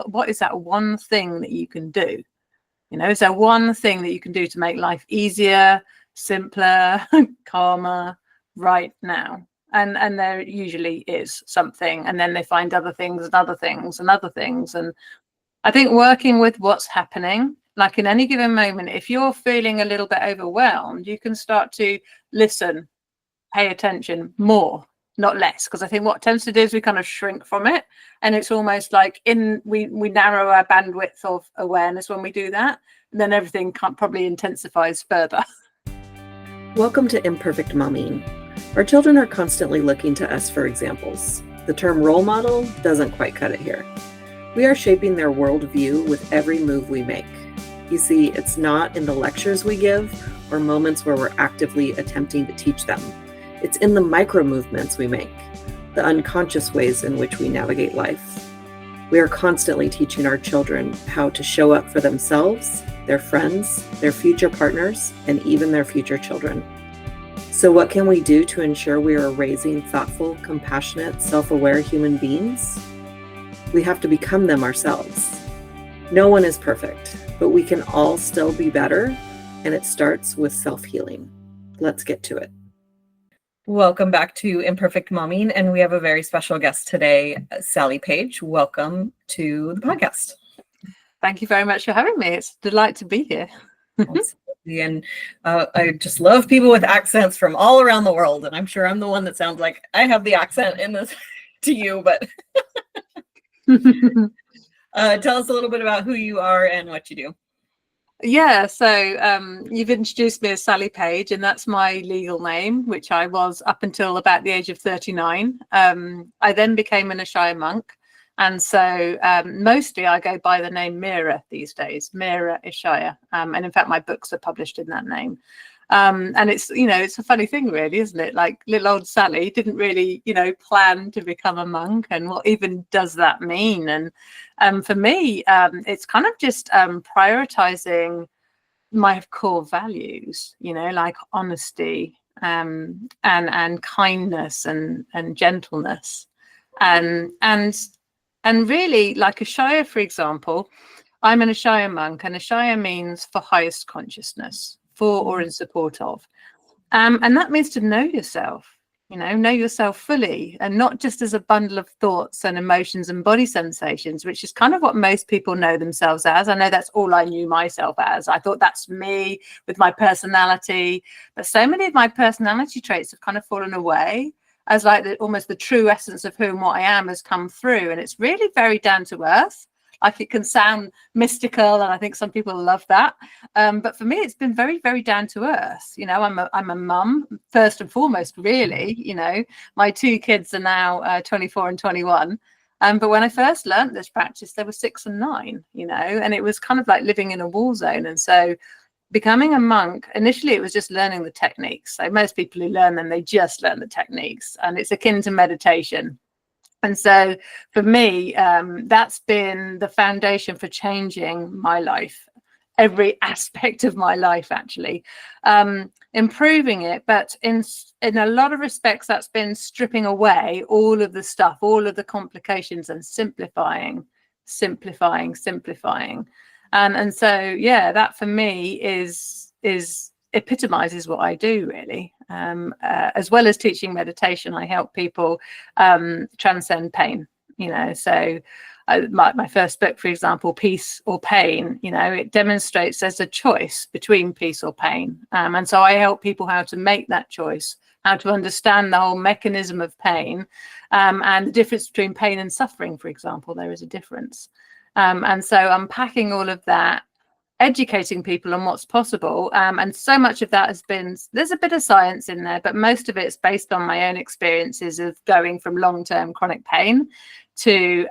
what is that one thing that you can do? Is there one thing that you can do to make life easier, simpler, calmer right now? And there usually is something, and then they find other things and other things and other things. And I think working with what's happening, like in any given moment, if you're feeling a little bit overwhelmed, you can start to listen, pay attention more, not less, because I think what tends to do is we kind of shrink from it, and it's almost like we narrow our bandwidth of awareness when we do that, and then everything probably intensifies further. Welcome to Imperfect Momming. Our children are constantly looking to us for examples. The term role model doesn't quite cut it here. We are shaping their worldview with every move we make. You see, it's not in the lectures we give or moments where we're actively attempting to teach them. It's in the micro movements we make, the unconscious ways in which we navigate life. We are constantly teaching our children how to show up for themselves, their friends, their future partners, and even their future children. So what can we do to ensure we are raising thoughtful, compassionate, self-aware human beings? We have to become them ourselves. No one is perfect, but we can all still be better, and it starts with self-healing. Let's get to it. Welcome back to Imperfect Momming, and we have a very special guest today, Sally Page. Welcome to the podcast. Thank you very much for having me. It's a delight to be here. Absolutely. And I just love people with accents from all around the world, and I'm sure I'm the one that sounds like I have the accent in this to you, but tell us a little bit about who you are and what you do. Yeah, so you've introduced me as Sally Page, and that's my legal name, which I was up until about the age of 39. I then became an Ashai monk, and so mostly I go by the name Meera these days, Meera Ishaya, and in fact my books are published in that name. And it's, it's a funny thing really, isn't it? Like little old Sally didn't really, plan to become a monk, and what even does that mean? And for me, it's kind of just prioritizing my core values, like honesty and kindness and gentleness. And really, like Ashai, for example, I'm an Ashai monk, and Ashai means for highest consciousness, for or in support of. And that means to know yourself, know yourself fully, and not just as a bundle of thoughts and emotions and body sensations, which is kind of what most people know themselves as. I know that's all I knew myself as. I thought that's me with my personality, but so many of my personality traits have kind of fallen away as like almost the true essence of who and what I am has come through. And it's really very down to earth. Like it can sound mystical, and I think some people love that. But for me, it's been very, very down to earth. I'm a mum first and foremost, really. My two kids are now 24 and 21. But when I first learned this practice, they were 6 and 9, and it was kind of like living in a war zone. And so becoming a monk, initially, it was just learning the techniques. So most people who learn them, they just learn the techniques, and it's akin to meditation. And so for me, that's been the foundation for changing my life, every aspect of my life, actually, improving it. But in a lot of respects, that's been stripping away all of the stuff, all of the complications, and simplifying. And so, yeah, that for me is epitomizes what I do, really. As well as teaching meditation, I help people transcend pain. So my first book, for example, Peace or Pain, it demonstrates there's a choice between peace or pain. And so I help people how to make that choice, how to understand the whole mechanism of pain, and the difference between pain and suffering, for example. There is a difference. And so unpacking all of that, educating people on what's possible, and so much of that has been, there's a bit of science in there, but most of it's based on my own experiences of going from long-term chronic pain to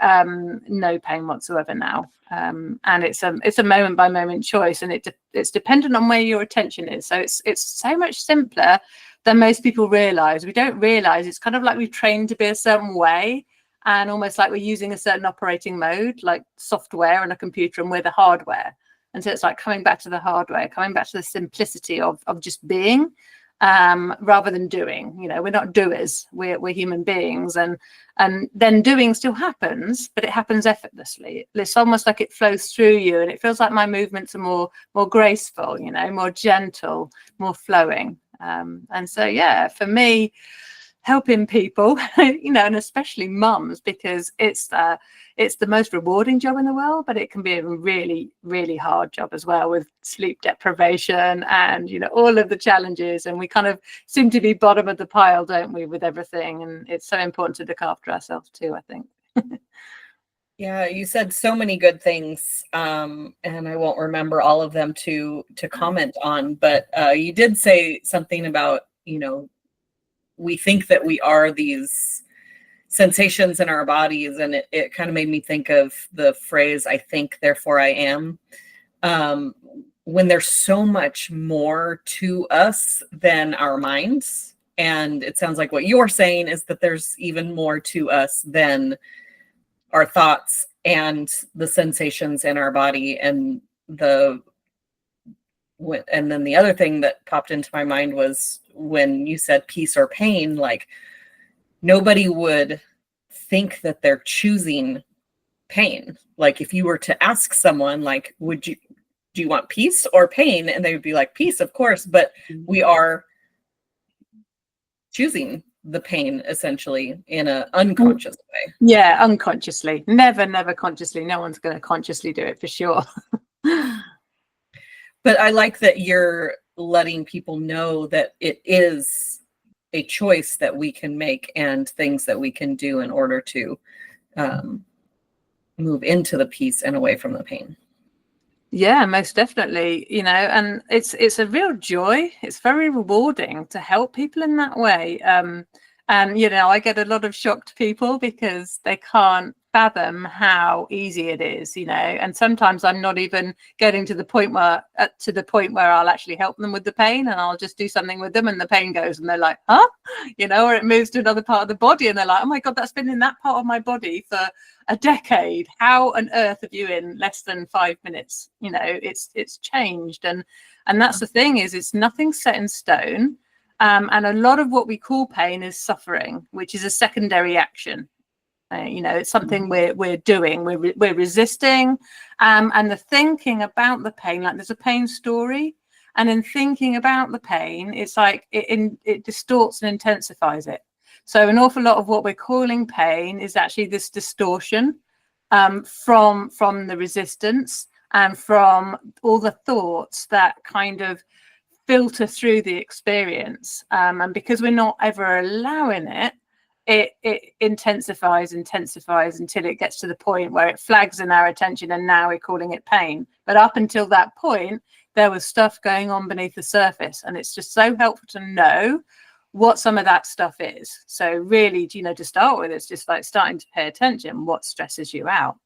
no pain whatsoever now. And it's a moment by moment choice, and it's dependent on where your attention is. So it's so much simpler than most people realize. We don't realize it's kind of like we've trained to be a certain way, and almost like we're using a certain operating mode, like software on a computer, and we're the hardware. And so it's like coming back to the hardware, coming back to the simplicity of just being. rather than doing. We're not doers, we're human beings, and then doing still happens, but it happens effortlessly. It's almost like it flows through you, and it feels like my movements are more graceful, more gentle, more flowing. And so for me, helping people, and especially mums, because it's the most rewarding job in the world, but it can be a really, really hard job as well, with sleep deprivation and, all of the challenges. And we kind of seem to be bottom of the pile, don't we, with everything? And it's so important to look after ourselves too, I think. Yeah, you said so many good things, and I won't remember all of them to comment on, but you did say something about, we think that we are these sensations in our bodies, and it kind of made me think of the phrase, I think, therefore I am. When there's so much more to us than our minds. And it sounds like what you're saying is that there's even more to us than our thoughts and the sensations in our body. And then the other thing that popped into my mind was when you said peace or pain, like nobody would think that they're choosing pain. Like if you were to ask someone, like, do you want peace or pain? And they would be like, peace, of course. But we are choosing the pain essentially in an unconscious way. Yeah, unconsciously. Never consciously. No one's going to consciously do it, for sure. But I like that you're letting people know that it is a choice that we can make and things that we can do in order to move into the peace and away from the pain. Yeah, most definitely. And it's a real joy. It's very rewarding to help people in that way. And I get a lot of shocked people because they can't fathom how easy it is, and sometimes I'm not even getting to the point where I'll actually help them with the pain, and I'll just do something with them and the pain goes and they're like, huh? Or it moves to another part of the body and they're like, oh my God, that's been in that part of my body for a decade. How on earth have you in less than 5 minutes? It's changed. And that's the thing, is it's nothing set in stone. And a lot of what we call pain is suffering, which is a secondary action. It's something we're doing, we're resisting, and the thinking about the pain, like there's a pain story, and in thinking about the pain, it's like it distorts and intensifies it. So an awful lot of what we're calling pain is actually this distortion from the resistance and from all the thoughts that kind of filter through the experience, and because we're not ever allowing it intensifies until it gets to the point where it flags in our attention, and now we're calling it pain. But up until that point, there was stuff going on beneath the surface, and it's just so helpful to know what some of that stuff is. So really, to start with, it's just like starting to pay attention. What stresses you out?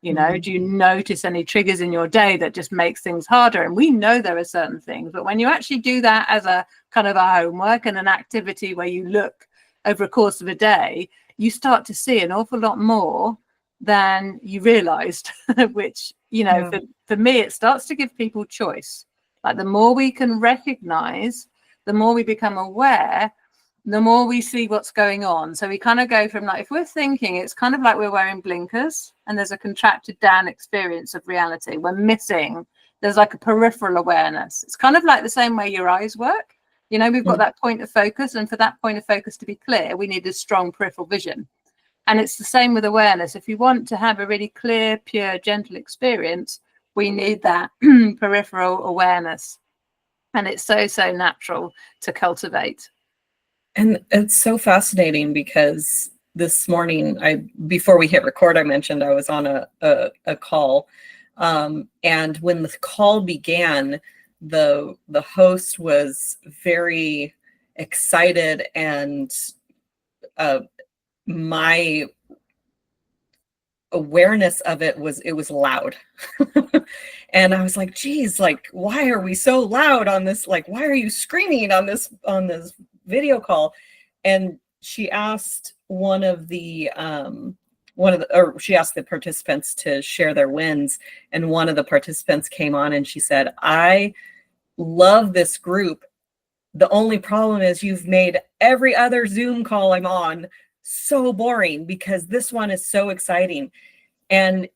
Do you notice any triggers in your day that just makes things harder? And we know there are certain things, but when you actually do that as a kind of a homework and an activity where you look over a course of a day, you start to see an awful lot more than you realized, which, for me, it starts to give people choice. Like the more we can recognize, the more we become aware, the more we see what's going on. So we kind of go from, like, if we're thinking, it's kind of like we're wearing blinkers and there's a contracted down experience of reality. We're missing, there's like a peripheral awareness. It's kind of like the same way your eyes work. We've got that point of focus, and for that point of focus to be clear, we need a strong peripheral vision. And it's the same with awareness. If you want to have a really clear, pure, gentle experience, we need that peripheral awareness. And it's so natural to cultivate. And it's so fascinating because this morning, before we hit record, I mentioned I was on a call. And when the call began, the host was very excited, and my awareness of it was loud. And I was like, geez, like, why are we so loud on this? Like, why are you screaming on this video call? And she asked she asked the participants to share their wins, and one of the participants came on and she said, I love this group The only problem is you've made every other Zoom call I'm on so boring because this one is so exciting. And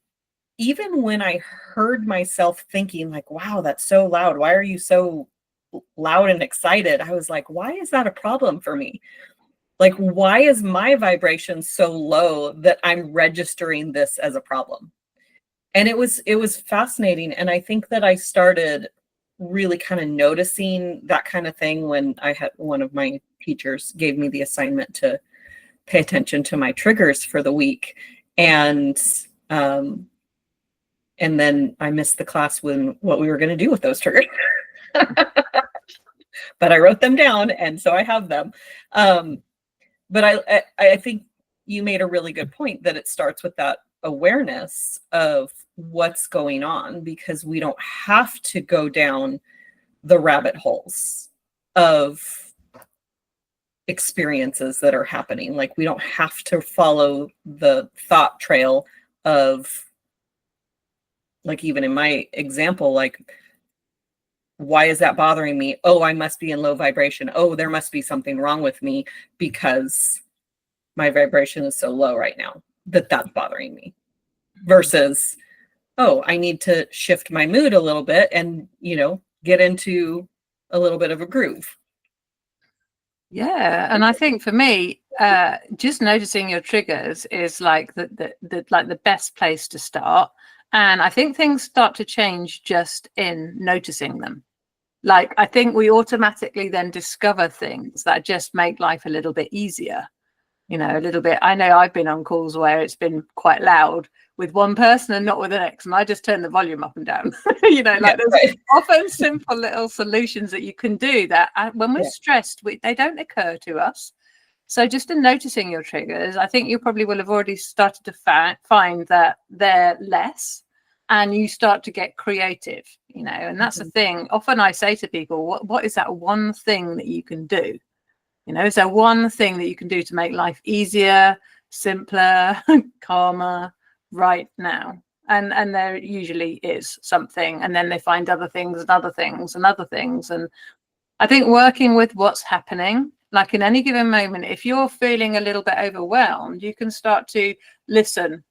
even when I heard myself thinking like, wow, that's so loud. Why are you so loud and excited? I was like, why is that a problem for me? Like, why is my vibration so low that I'm registering this as a problem? And it was fascinating. And I think that I started really kind of noticing that kind of thing when I had one of my teachers gave me the assignment to pay attention to my triggers for the week. And then I missed the class when what we were going to do with those triggers. But I wrote them down, and so I have them. But I think you made a really good point that it starts with that awareness of what's going on, because we don't have to go down the rabbit holes of experiences that are happening. Like, we don't have to follow the thought trail of, like, even in my example, like, why is that bothering me? Oh, I must be in low vibration. Oh, there must be something wrong with me because my vibration is so low right now that's bothering me. Versus, oh, I need to shift my mood a little bit and, get into a little bit of a groove. Yeah, and I think for me, just noticing your triggers is like the best place to start. And I think things start to change just in noticing them. Like, I think we automatically then discover things that just make life a little bit easier. A little bit. I know I've been on calls where it's been quite loud with one person and not with the next, and I just turn the volume up and down. There's often simple little solutions that you can do that when we're stressed, they don't occur to us. So just in noticing your triggers, I think you probably will have already started to find that they're less, and you start to get creative, and that's the thing. Often I say to people, what is that one thing that you can do? Is there one thing that you can do to make life easier, simpler, calmer right now? And there usually is something, and then they find other things and other things and other things. And I think working with what's happening, like in any given moment, if you're feeling a little bit overwhelmed, you can start to listen,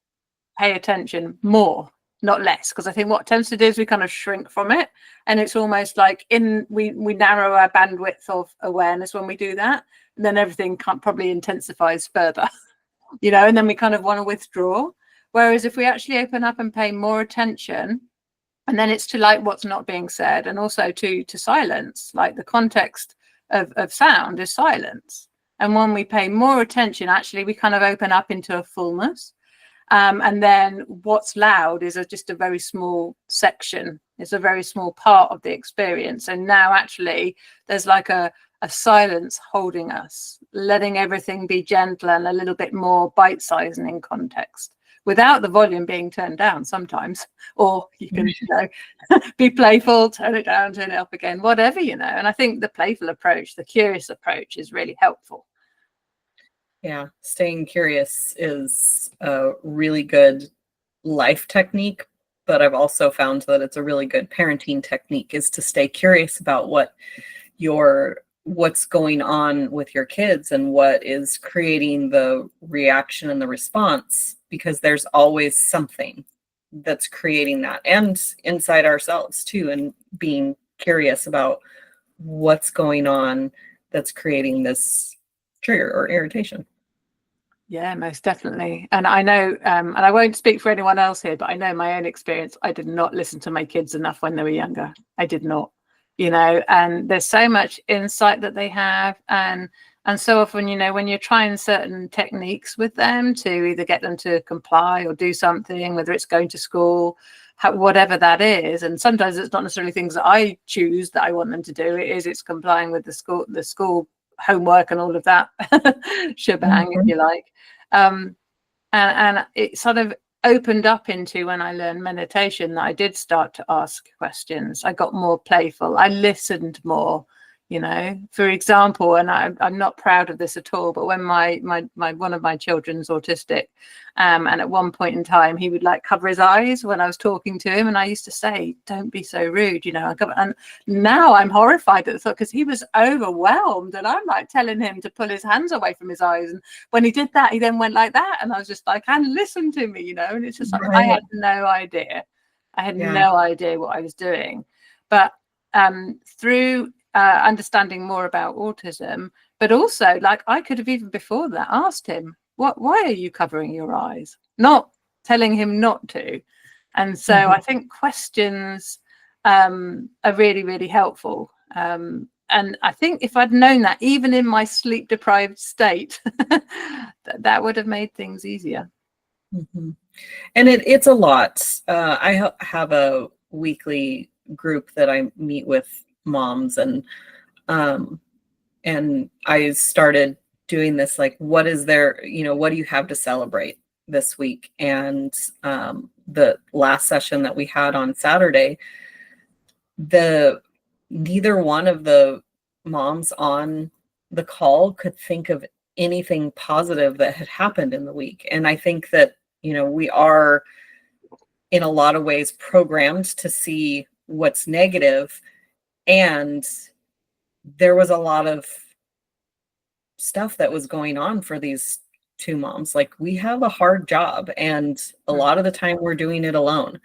pay attention more, not less, because I think what tends to do is we kind of shrink from it, and it's almost like we narrow our bandwidth of awareness when we do that, and then everything probably intensifies further, and then we kind of want to withdraw. Whereas if we actually open up and pay more attention, and then it's to like what's not being said, and also to silence, like the context of sound is silence, and when we pay more attention, actually we kind of open up into a fullness. And then what's loud is just a very small section. It's a very small part of the experience. And now actually there's like a silence holding us, letting everything be gentle and a little bit more bite-sized and in context, without the volume being turned down sometimes. Or you can be playful, turn it down, turn it up again, whatever, And I think the playful approach, the curious approach, is really helpful. Yeah, staying curious is a really good life technique, but I've also found that it's a really good parenting technique, is to stay curious about what's going on with your kids and what is creating the reaction and the response, because there's always something that's creating that, and inside ourselves too, and being curious about what's going on that's creating this trigger or irritation. Yeah, most definitely. And I know, and I won't speak for anyone else here, but I know my own experience. I did not listen to my kids enough when they were younger. I did not, and there's so much insight that they have. And so often, when you're trying certain techniques with them to either get them to comply or do something, whether it's going to school, whatever that is. And sometimes it's not necessarily things that I choose that I want them to do. It's complying with the school homework and all of that shebang, if you like. And it sort of opened up into, when I learned meditation, that I did start to ask questions. I got more playful. I listened more. For example, and I'm not proud of this at all, but when my one of my children's autistic, and at one point in time he would like cover his eyes when I was talking to him, and I used to say, don't be so rude, and now I'm horrified at the thought, because he was overwhelmed, and I'm like telling him to pull his hands away from his eyes, and when he did that, he then went like that, and I was just like, and listen to me, and it's just like, I had no idea. No idea what I was doing. But through understanding more about autism, but also like I could have even before that asked him, why are you covering your eyes? Not telling him not to. And so I think questions are really, really helpful. And I think if I'd known that, even in my sleep deprived state, that would have made things easier. And it's a lot. I have a weekly group that I meet with moms, and I started doing this, like, what is there, what do you have to celebrate this week? And the last session that we had on Saturday, neither one of the moms on the call could think of anything positive that had happened in the week. And I think that, we are in a lot of ways programmed to see what's negative. And there was a lot of stuff that was going on for these two moms. Like, we have a hard job, and a lot of the time we're doing it alone.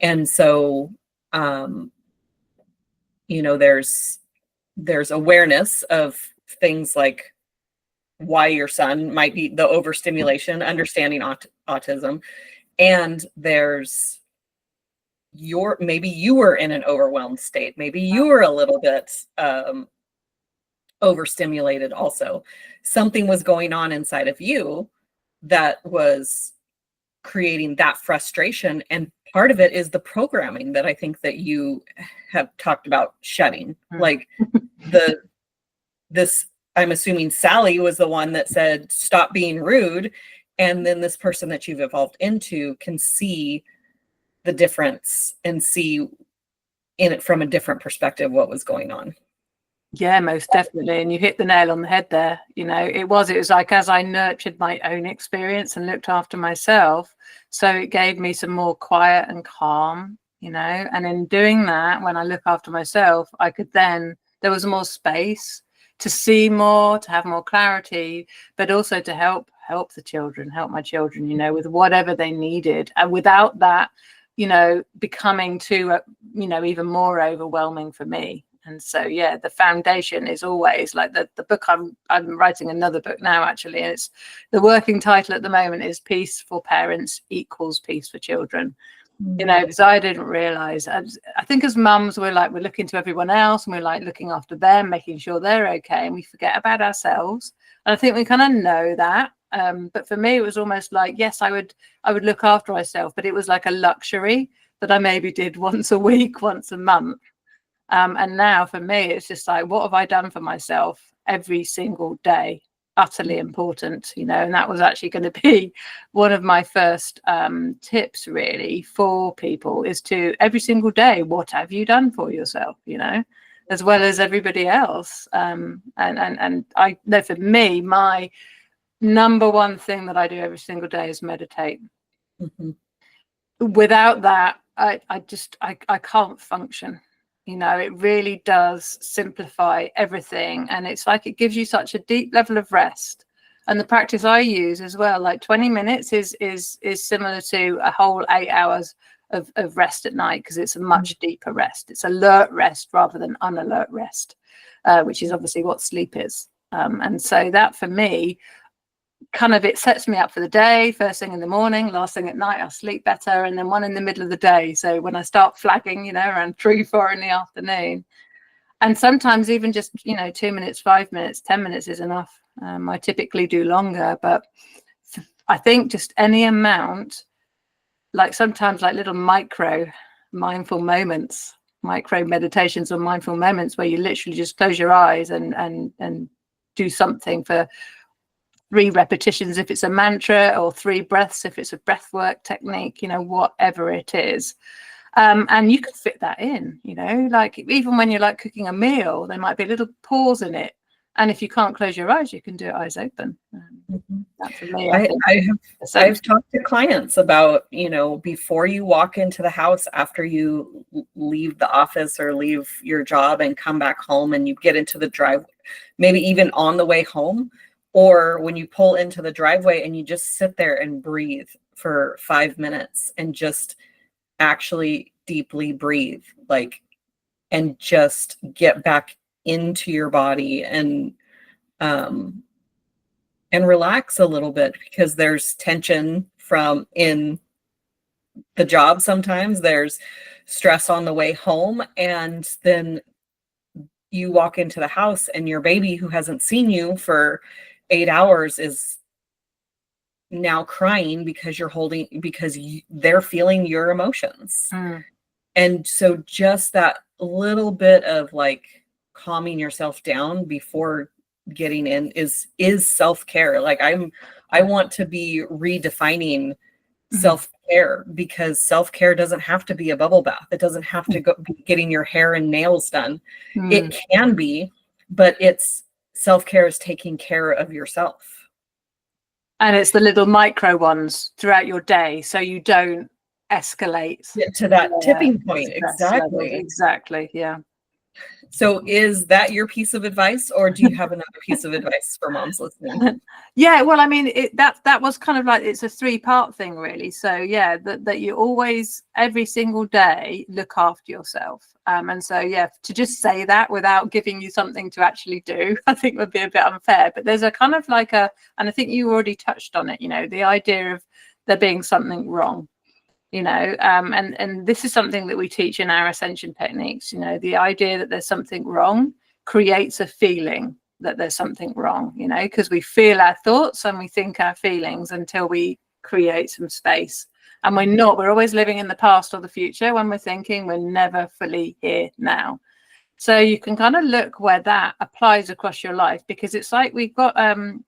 And so, there's awareness of things like why your son might be the overstimulation, understanding autism. And there's maybe you were in an overwhelmed state. Maybe you were a little bit overstimulated also. Something was going on inside of you that was creating that frustration. And part of it is the programming that I think that you have talked about shutting. Like I'm assuming Sally was the one that said, stop being rude. And then this person that you've evolved into can see the difference and see in it from a different perspective what was going on. Yeah, most definitely. And you hit the nail on the head there. It was like, as I nurtured my own experience and looked after myself, so it gave me some more quiet and calm, and in doing that, when I look after myself, there was more space to see more, to have more clarity, but also to help my children, with whatever they needed. And without that, becoming too, even more overwhelming for me. And so, yeah, the foundation is always like the book. I'm writing another book now, actually. And it's the working title at the moment is Peace for Parents Equals Peace for Children. Because I didn't realize, I think as mums, we're looking to everyone else, and we're like looking after them, making sure they're okay, and we forget about ourselves. And I think we kind of know that. But for me, it was almost like, yes, I would look after myself, but it was like a luxury that I maybe did once a week, once a month. And now for me, it's just like, what have I done for myself every single day? Utterly important, and that was actually going to be one of my first tips really for people, is to every single day, what have you done for yourself, as well as everybody else. And I know for me, my number one thing that I do every single day is meditate. Without that, I can't function. It really does simplify everything. And it's like, it gives you such a deep level of rest. And the practice I use as well, like 20 minutes is similar to a whole 8 hours of rest at night, because it's a much deeper rest. It's alert rest rather than unalert rest, which is obviously what sleep is. And so that for me, kind of, it sets me up for the day. First thing in the morning, last thing at night, I'll sleep better, and then one in the middle of the day. So when I start flagging, around 3-4 in the afternoon, and sometimes even just 2 minutes, 5 minutes, 10 minutes is enough. I typically do longer, but I think just any amount, like sometimes like little micro mindful moments, micro meditations or mindful moments, where you literally just close your eyes and do something for 3 repetitions if it's a mantra, or 3 breaths if it's a breath work technique, whatever it is. And you can fit that in, like even when you're like cooking a meal, there might be a little pause in it. And if you can't close your eyes, you can do it eyes open. That for me, I've talked to clients about, before you walk into the house, after you leave the office or leave your job and come back home and you get into the driveway, maybe even on the way home, or when you pull into the driveway and you just sit there and breathe for 5 minutes and just actually deeply breathe, and just get back into your body and relax a little bit, because there's tension from in the job. Sometimes there's stress on the way home, and then you walk into the house and your baby, who hasn't seen you for 8 hours, is now crying because they're feeling your emotions. And so just that little bit of calming yourself down before getting in is self-care. I want to be redefining self-care, because self-care doesn't have to be a bubble bath. It doesn't have to be getting your hair and nails done. It can be, but self-care is taking care of yourself. And it's the little micro ones throughout your day, so you don't escalate to that tipping point. Exactly. Yeah. So is that your piece of advice, or do you have another piece of advice for moms listening? Yeah, well, I mean, that was kind of like, it's a 3-part thing, really. So yeah, that you always, every single day, look after yourself. And so, yeah, to just say that without giving you something to actually do, I think would be a bit unfair. But there's a kind of and I think you already touched on it, the idea of there being something wrong. And this is something that we teach in our ascension techniques. The idea that there's something wrong creates a feeling that there's something wrong, because we feel our thoughts and we think our feelings until we create some space. And we're always living in the past or the future when we're thinking. We're never fully here now. So you can kind of look where that applies across your life, because it's like we come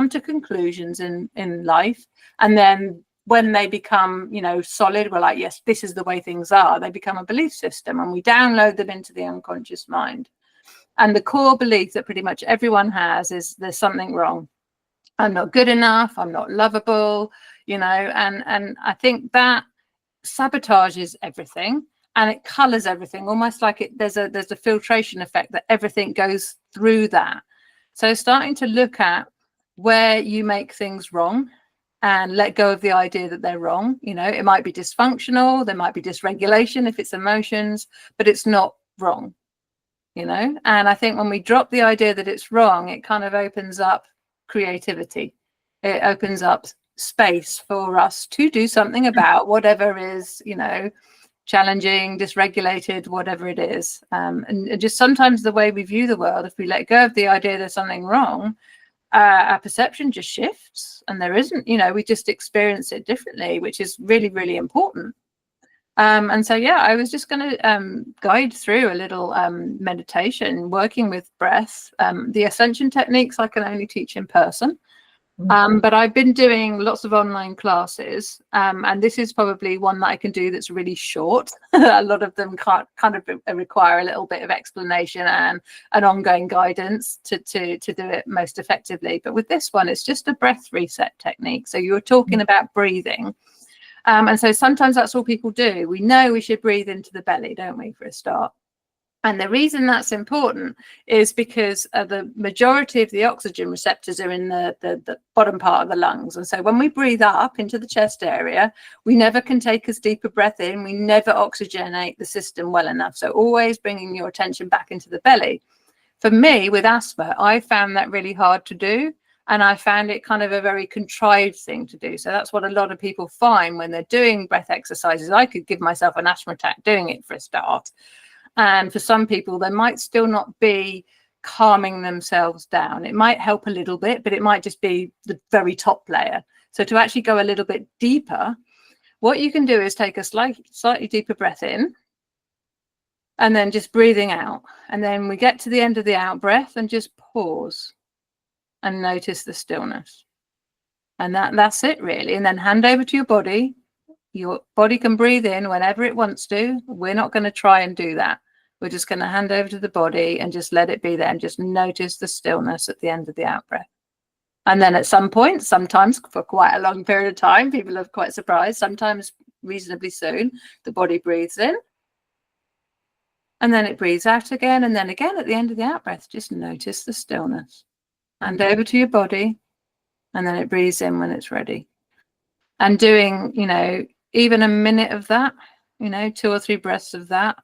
to conclusions in life, and then when they become, solid, we're like, yes, this is the way things are. They become a belief system, and we download them into the unconscious mind. And the core belief that pretty much everyone has is there's something wrong. I'm not good enough. I'm not lovable, and I think that sabotages everything, and it colors everything, almost like there's a filtration effect that everything goes through that. So starting to look at where you make things wrong, and let go of the idea that they're wrong. It might be dysfunctional, there might be dysregulation if it's emotions, but it's not wrong. And I think when we drop the idea that it's wrong, it kind of opens up creativity. It opens up space for us to do something about whatever is, challenging, dysregulated, whatever it is. And just sometimes the way we view the world, if we let go of the idea there's something wrong, our perception just shifts, and there isn't, we just experience it differently, which is really, really important. And so, yeah, I was just going to guide through a little meditation, working with breath. The ascension techniques I can only teach in person. But I've been doing lots of online classes, and this is probably one that I can do that's really short. A lot of them kind of require a little bit of explanation and an ongoing guidance to do it most effectively. But with this one, it's just a breath reset technique. So you were talking about breathing. And so sometimes that's all people do. We know we should breathe into the belly, don't we, for a start? And the reason that's important is because the majority of the oxygen receptors are in the bottom part of the lungs. And so when we breathe up into the chest area, we never can take as deep a breath in. We never oxygenate the system well enough. So always bringing your attention back into the belly. For me, with asthma, I found that really hard to do. And I found it kind of a very contrived thing to do. So that's what a lot of people find when they're doing breath exercises. I could give myself an asthma attack doing it for a start. And for some people, they might still not be calming themselves down. It might help a little bit, but it might just be the very top layer. So to actually go a little bit deeper, what you can do is take a slightly deeper breath in, and then just breathing out. And then we get to the end of the out breath and just pause and notice the stillness. And that's it, really. And then hand over to your body. your body can breathe in whenever it wants to. We're not going to try and do that. We're just going to hand over to the body and just let it be there and just notice the stillness at the end of the out breath. And then at some point, sometimes for quite a long period of time, people are quite surprised, sometimes reasonably soon, the body breathes in and then it breathes out again. And then again, at the end of the out breath, just notice the stillness. Hand over to your body, and then it breathes in when it's ready. And doing, even a minute of that, 2 or 3 breaths of that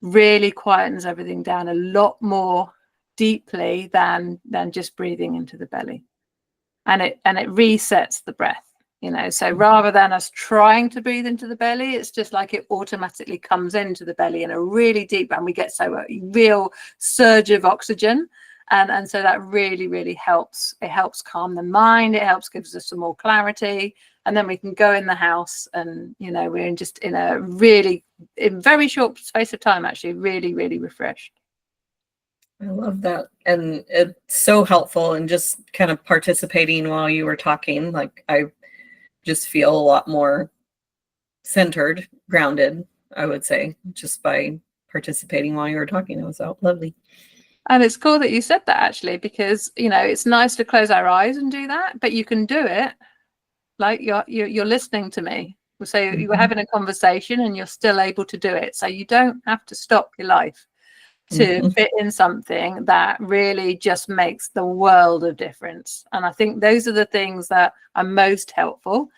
really quietens everything down a lot more deeply than just breathing into the belly. And it resets the breath, so rather than us trying to breathe into the belly, it's just like it automatically comes into the belly in a really deep, and we get a real surge of oxygen. And so that really, really helps. It helps calm the mind. It helps gives us some more clarity. And then we can go in the house and, we're in a really, in very short space of time, actually, really, really refreshed. I love that. And it's so helpful. And just kind of participating while you were talking, like I just feel a lot more centered, grounded, I would say, just by participating while you were talking. It was lovely. And it's cool that you said that, actually, because, it's nice to close our eyes and do that, but you can do it like you're listening to me. So you were having a conversation and you're still able to do it. So you don't have to stop your life to fit in something that really just makes the world of difference. And I think those are the things that are most helpful,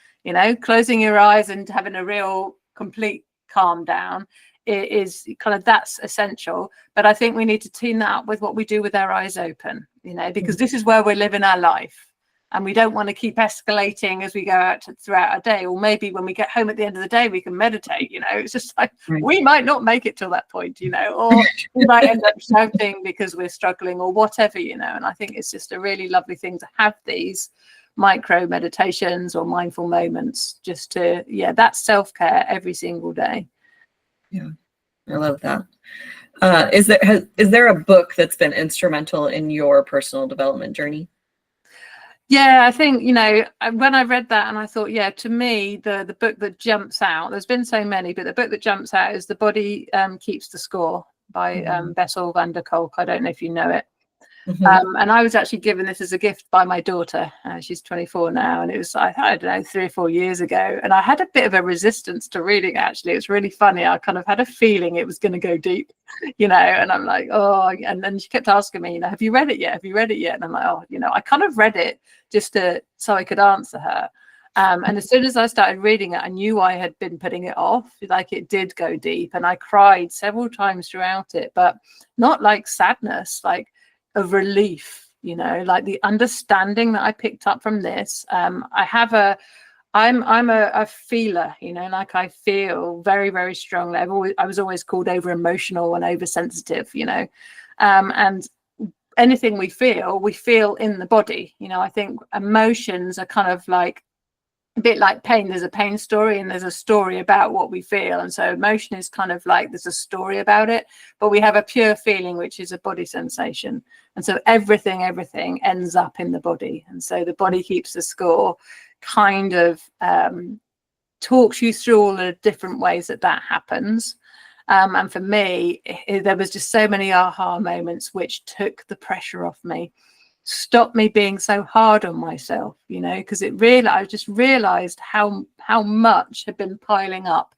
closing your eyes and having a real complete calm down. It is kind of, that's essential. But I think we need to team that up with what we do with our eyes open, because this is where we're living our life. And we don't want to keep escalating as we go out throughout our day. Or maybe when we get home at the end of the day, we can meditate, it's just like, we might not make it till that point, or we might end up shouting because we're struggling or whatever, and I think it's just a really lovely thing to have these micro meditations or mindful moments just to, that's self-care every single day. Yeah, I love that. Is there a book that's been instrumental in your personal development journey? Yeah, I think, when I read that and I thought, to me, the book that jumps out, there's been so many, but the book that jumps out is The Body Keeps the Score by Bessel van der Kolk. I don't know if you know it. And I was actually given this as a gift by my daughter. She's 24 now, and it was, I don't know, 3 or 4 years ago. And I had a bit of a resistance to reading, actually. It's really funny. I kind of had a feeling it was going to go deep, and I'm like, oh, and then she kept asking me, have you read it yet? Have you read it yet? And I'm like, oh, I kind of read it just so I could answer her. And as soon as I started reading it, I knew I had been putting it off. Like, it did go deep, and I cried several times throughout it, but not like sadness, like of relief, like the understanding that I picked up from this. I'm a feeler, like I feel very, very strongly. I was always called over emotional and oversensitive, and anything we feel in the body. I think emotions are kind of like a bit like pain. There's a pain story and there's a story about what we feel. And so emotion is kind of like, there's a story about it, but we have a pure feeling, which is a body sensation. And so everything ends up in the body. And so The Body Keeps the Score kind of talks you through all the different ways that happens. And for me, there was just so many aha moments, which took the pressure off me, stopped me being so hard on myself, because I just realized how much had been piling up,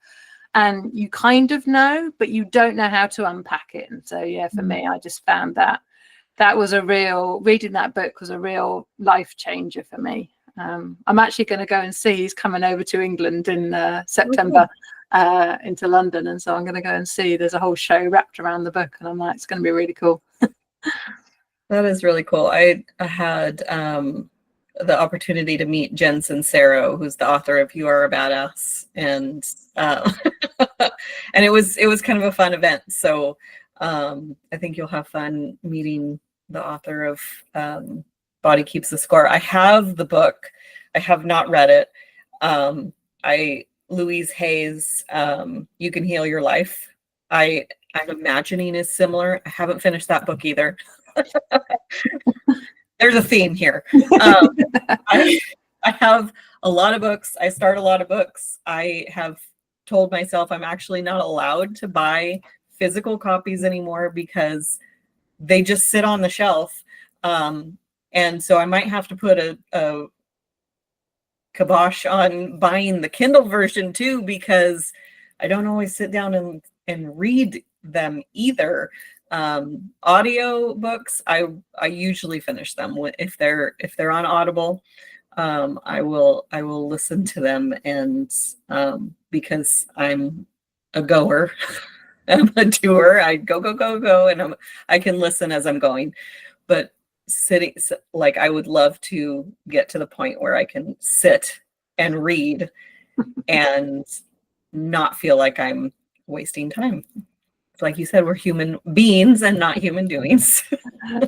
and you kind of know, but you don't know how to unpack it. And so, for me, I just found that was reading that book was a real life changer for me. I'm actually going to go and see, he's coming over to England in September, into London. And so I'm going to go and see, there's a whole show wrapped around the book, and I'm like, it's going to be really cool. That is really cool. I had the opportunity to meet Jen Sincero, who's the author of You Are a Badass, and and it was kind of a fun event. So I think you'll have fun meeting the author of Body Keeps the Score. I have the book. I have not read it. Louise Hay's You Can Heal Your Life, I'm imagining is similar. I haven't finished that book either. There's a theme here. I have a lot of books. I start a lot of books. I have told myself I'm actually not allowed to buy physical copies anymore because they just sit on the shelf. And so I might have to put a kibosh on buying the Kindle version too, because I don't always sit down and read them either. Audio books, I usually finish them if they're on Audible. I will listen to them, and because I'm a goer, I'm a doer. I go, and I can listen as I'm going. But sitting, like, I would love to get to the point where I can sit and read and not feel like I'm wasting time. Like you said, we're human beings and not human doings.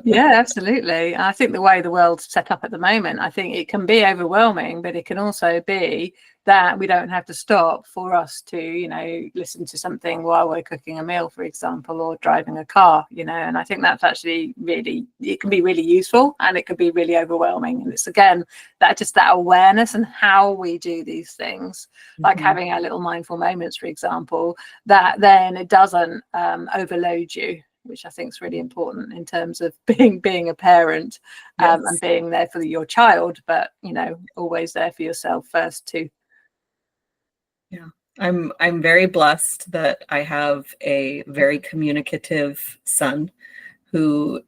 Yeah, absolutely. I think the way the world's set up at the moment, I think it can be overwhelming, but it can also be that we don't have to stop for us to, you know, listen to something while we're cooking a meal, for example, or driving a car, you know. And I think that's actually really, it can be really useful, and it can be really overwhelming. And it's, again, that awareness and how we do these things, like having our little mindful moments, for example, that then it doesn't overload you, which I think is really important in terms of being a parent, and being there for your child, but, you know, always there for yourself first too. Yeah, I'm very blessed that I have a very communicative son who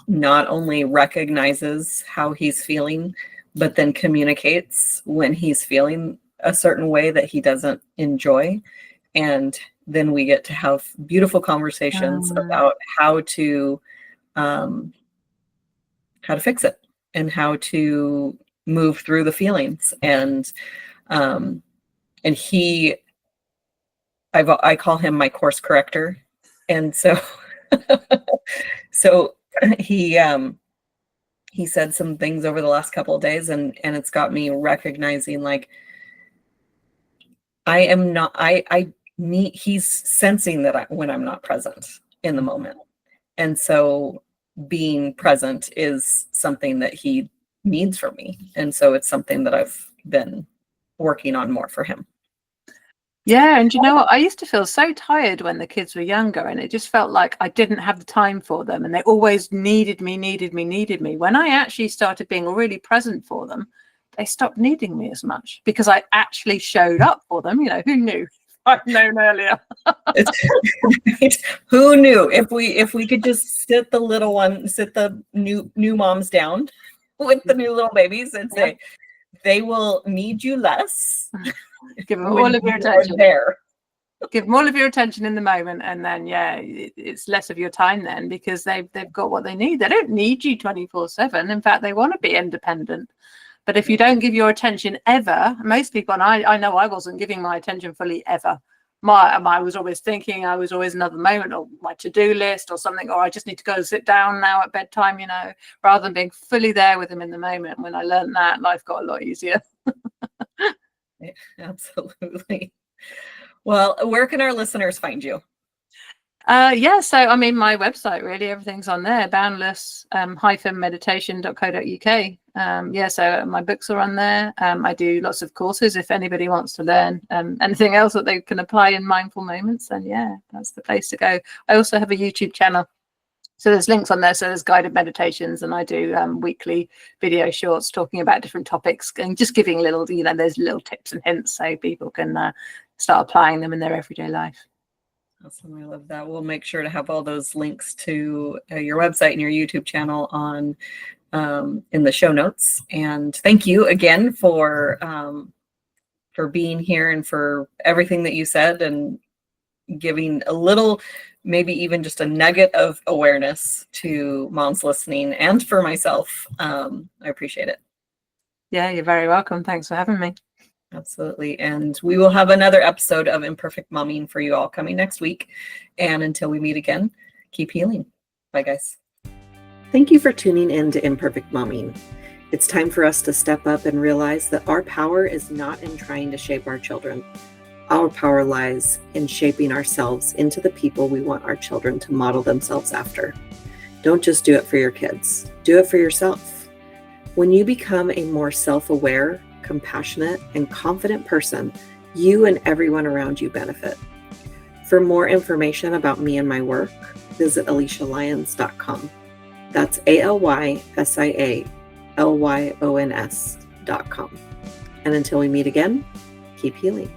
not only recognizes how he's feeling, but then communicates when he's feeling a certain way that he doesn't enjoy. And then we get to have beautiful conversations about how to fix it and how to move through the feelings. And I call him my course corrector. And so, he said some things over the last couple of days, and it's got me recognizing, like, he's sensing that when I'm not present in the moment. And so being present is something that he needs from me. And so it's something that I've been working on more for him. Yeah, and you know what? I used to feel so tired when the kids were younger, and it just felt like I didn't have the time for them, and they always needed me. When I actually started being really present for them, they stopped needing me as much because I actually showed up for them. You know, who knew? I've known earlier. Who knew? If we could just sit the new moms down with the new little babies and say, they will need you less. Give them all of your attention there. Give them all of your attention in the moment, and then it's less of your time then, because they've got what they need. They don't need you 24/7. In fact, they want to be independent. But if you don't give your attention ever, most people, and I know I wasn't giving my attention fully ever. I was always thinking, I was always another moment, or my to-do list or something, or I just need to go sit down now at bedtime, you know, rather than being fully there with them in the moment. When I learned that, life got a lot easier. Yeah, absolutely. Well, where can our listeners find you? So I mean, my website, really, everything's on there, boundless-meditation.co.uk. So my books are on there. I do lots of courses if anybody wants to learn anything else that they can apply in mindful moments, then that's the place to go. I also have a YouTube channel, so there's links on there. So there's guided meditations, and I do weekly video shorts talking about different topics and just giving little, there's little tips and hints so people can start applying them in their everyday life. Awesome. I love that. We'll make sure to have all those links to your website and your YouTube channel on in the show notes. And thank you again for being here and for everything that you said, and giving a little, maybe even just a nugget of awareness to moms listening, and for myself. I appreciate it. Yeah, you're very welcome. Thanks for having me. Absolutely. And we will have another episode of Imperfect Momming for you all coming next week. And until we meet again, keep healing. Bye, guys. Thank you for tuning in to Imperfect Momming. It's time for us to step up and realize that our power is not in trying to shape our children. Our power lies in shaping ourselves into the people we want our children to model themselves after. Don't just do it for your kids. Do it for yourself. When you become a more self-aware, compassionate, and confident person, you and everyone around you benefit. For more information about me and my work, visit AliciaLyons.com. That's ALYSIALYONS.com. And until we meet again, keep healing.